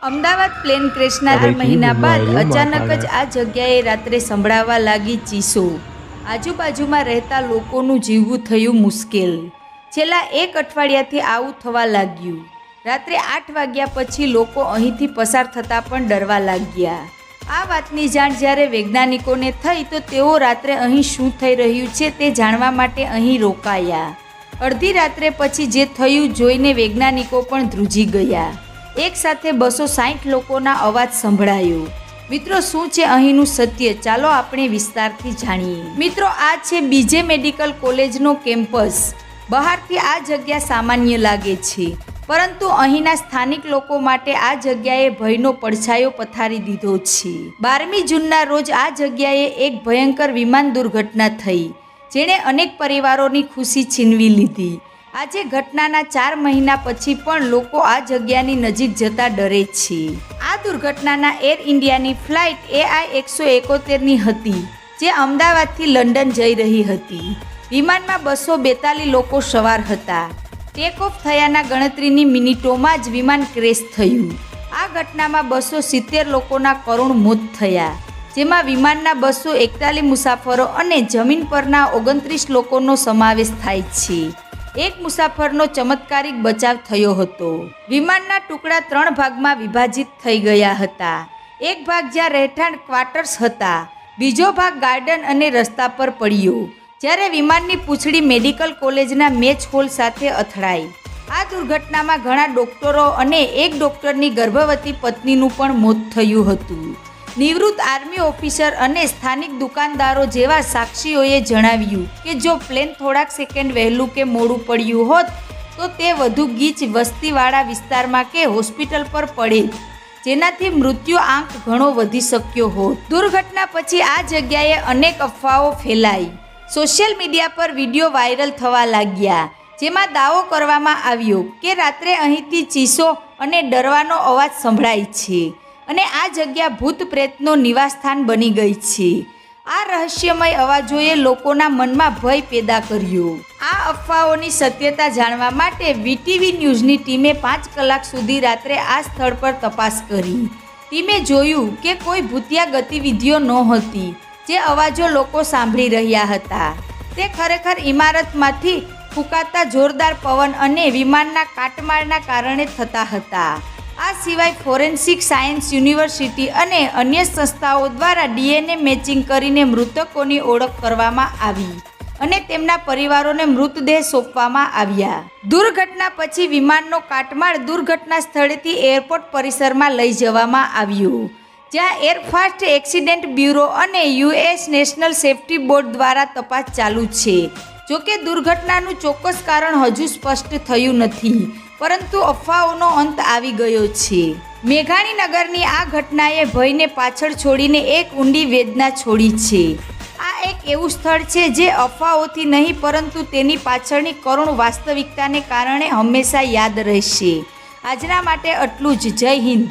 Ahmedabad plane ક્રેશના 4 મહિના બાદ અચાનક જ આ જગ્યાએ રાત્રે સંભળાવા લાગી ચીસો. આજુબાજુમાં રહેતા લોકોનું જીવવું થયું મુશ્કેલ. છેલ્લા 1 અઠવાડિયાથી આવું થવા લાગ્યું. રાત્રે 8 વાગ્યા પછી લોકો અહીંથી પસાર થતાં પણ ડરવા લાગ્યા. આ વાતની જાણ જ્યારે વૈજ્ઞાનિકોને થઈ તો તેઓ રાત્રે અહીં શું થઈ રહ્યું છે તે જાણવા માટે અહીં રોકાયા. અડધી રાત્રે પછી જે થયું જોઈને વૈજ્ઞાનિકો પણ ધ્રુજી ગયા. એક સાથે 260 લોકોના અવાજ સંભળાયો. મિત્રો, શું છે અહીંનું સત્ય? ચાલો આપણે વિસ્તારથી જાણીએ. મિત્રો, આ છે બીજે મેડિકલ કોલેજનો કેમ્પસ. બહારથી આ જગ્યા સામાન્ય લાગે છે, પરંતુ અહીંના સ્થાનિક લોકો માટે આ જગ્યાએ ભયનો પડછાયો પથારી દીધો છે. 12મી જૂનના રોજ આ જગ્યાએ એક ભયંકર વિમાન દુર્ઘટના થઈ, જેણે અનેક પરિવારોની ખુશી છીનવી લીધી. આજે ઘટનાના 4 મહિના પછી પણ લોકો આ જગ્યાની નજીક જતા ડરે છે. આ દુર્ઘટનાના એર ઇન્ડિયાની ફ્લાઇટ AI-171ની હતી, જે અમદાવાદથી લંડન જઈ રહી હતી. વિમાનમાં 242 લોકો સવાર હતા. ટેક ઓફ થયાના ગણતરીની મિનિટોમાં જ વિમાન ક્રેશ થયું. આ ઘટનામાં 270 લોકોના કરુણ મોત થયા, જેમાં વિમાનના 241 મુસાફરો અને જમીન પરના 29 લોકોનો સમાવેશ થાય છે. એક મુસાફરનો ચમત્કારિક બચાવ થયો હતો. વિમાનના ટુકડા 3 ભાગમાં વિભાજિત થઈ ગયા હતા. એક ભાગ જ્યાં રહેઠાણ ક્વાર્ટર્સ હતા, બીજો ભાગ ગાર્ડન અને રસ્તા પર પડ્યો, જ્યારે વિમાનની પૂંછડી મેડિકલ કોલેજના મેચ હોલ સાથે અથડાઈ. આ દુર્ઘટનામાં ઘણા ડોક્ટરો અને એક ડોક્ટરની ગર્ભવતી પત્નીનું પણ મોત થયું હતું. નિવૃત્ત આર્મી ઓફિસર અને સ્થાનિક દુકાનદારો જેવા સાક્ષીઓએ જણાવ્યું કે જો પ્લેન થોડાક સેકન્ડ વહેલું કે મોડું પડ્યું હોત તો તે વધુ ગીચ વસ્તીવાળા વિસ્તારમાં કે હોસ્પિટલ પર પડે, જેનાથી મૃત્યુ આંક ઘણો વધી શક્યો હોત. દુર્ઘટના પછી આ જગ્યાએ અનેક અફવાઓ ફેલાઈ. સોશિયલ મીડિયા પર વિડીયો વાયરલ થવા લાગ્યા, જેમાં દાવો કરવામાં આવ્યો કે રાત્રે અહીંથી ચીસો અને ડરવાનો અવાજ સંભળાય છે અને આ જગ્યા ભૂત પ્રેતનો નિવાસસ્થાન બની ગઈ છે. આ રહસ્યમય અવાજોએ લોકોના મનમાં ભય પેદા કર્યો. આ અફવાઓની સત્યતા જાણવા માટે વીટીવી ન્યૂઝની ટીમે 5 કલાક સુધી રાત્રે આ સ્થળ પર તપાસ કરી. ટીમે જોયું કે કોઈ ભૂતિયા ગતિવિધિઓ નહોતી. જે અવાજો લોકો સાંભળી રહ્યા હતા તે ખરેખર ઇમારતમાંથી ફૂંકાતા જોરદાર પવન અને વિમાનના કાટમાળના કારણે થતા હતા. આ સિવાય ફોરેન્સિક સાયન્સ યુનિવર્સિટી અને અન્ય સંસ્થાઓ દ્વારા DNA મેચિંગ કરીને મૃતકોની ઓળખ કરવામાં આવી અને તેમના પરિવારોને મૃતદેહ સોંપવામાં આવ્યા. દુર્ઘટના પછી વિમાનનો કાટમાળ દુર્ઘટના સ્થળેથી એરપોર્ટ પરિસરમાં લઈ જવામાં આવ્યો, જ્યાં એરફાસ્ટ એક્સિડન્ટ બ્યુરો અને US નેશનલ સેફ્ટી બોર્ડ દ્વારા તપાસ ચાલુ છે. જોકે દુર્ઘટનાનું ચોક્કસ કારણ હજુ સ્પષ્ટ થયું નથી, પરંતુ અફવાઓનો અંત આવી ગયો છે. મેઘાણીનગરની આ ઘટનાએ ભયને પાછળ છોડીને એક ઊંડી વેદના છોડી છે. આ એક એવું સ્થળ છે જે અફવાઓથી નહીં પરંતુ તેની પાછળની કરુણ વાસ્તવિકતાને કારણે હંમેશા યાદ રહેશે. આજના માટે આટલું જ. જય હિન્દ.